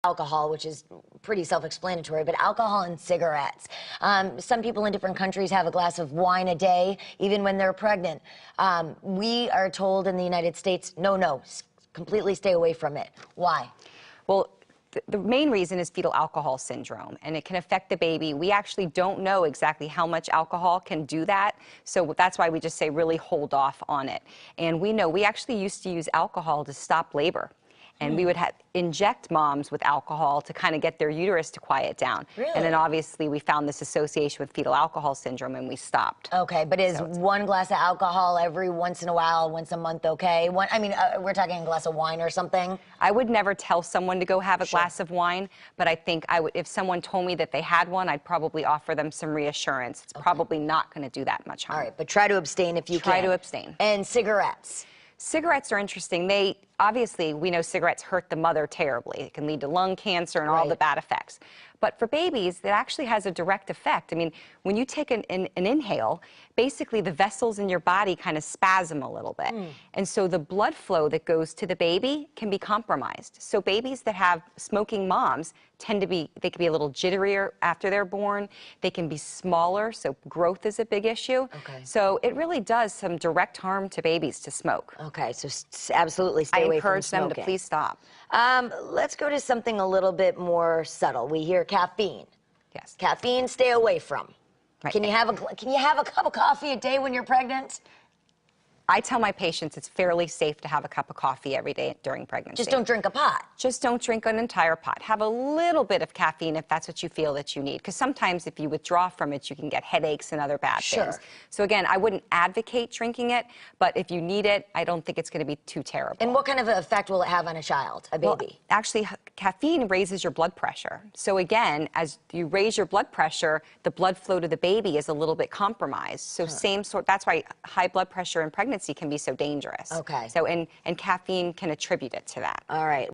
alcohol, which is pretty self-explanatory, but alcohol and cigarettes. Some people in different countries have a glass of wine a day, even when they're pregnant. We are told in the United States, no, completely stay away from it. Why? Well, the main reason is fetal alcohol syndrome, and it can affect the baby. We actually don't know exactly how much alcohol can do that, so that's why we just say really hold off on it. And we know we actually used to use alcohol to stop labor. And we would inject moms with alcohol to kind of get their uterus to quiet down. Really? And then obviously we found this association with fetal alcohol syndrome and we stopped. Okay, but is one glass of alcohol every once in a while, once a month, okay? We're talking a glass of wine or something? I would never tell someone to go have a glass of wine, but I think if someone told me that they had one, I'd probably offer them some reassurance. It's probably not going to do that much harm. All right, but try to abstain if you can. Try to abstain. And cigarettes? Cigarettes are interesting. Obviously, we know cigarettes hurt the mother terribly. It can lead to lung cancer and all the bad effects. But for babies, it actually has a direct effect. I mean, when you take an inhale, basically the vessels in your body kind of spasm a little bit. And so the blood flow that goes to the baby can be compromised. So babies that have smoking moms they can be a little jitterier after they're born. They can be smaller, so growth is a big issue. Okay. So it really does some direct harm to babies to smoke. Okay, so absolutely stay away from smoking. I encourage them to please stop. Let's go to something a little bit more subtle. We hear caffeine. Yes. Caffeine, stay away from. Right. Can you have a cup of coffee a day when you're pregnant? I tell my patients it's fairly safe to have a cup of coffee every day during pregnancy. Just don't drink a pot. Just don't drink an entire pot. Have a little bit of caffeine if that's what you feel that you need. Because sometimes if you withdraw from it, you can get headaches and other bad things. So again, I wouldn't advocate drinking it, but if you need it, I don't think it's going to be too terrible. And what kind of effect will it have on a child, a baby? Well, actually, caffeine raises your blood pressure. So again, as you raise your blood pressure, the blood flow to the baby is a little bit compromised. So that's why high blood pressure in pregnancy can be so dangerous. Okay. So, and caffeine can attribute it to that. All right.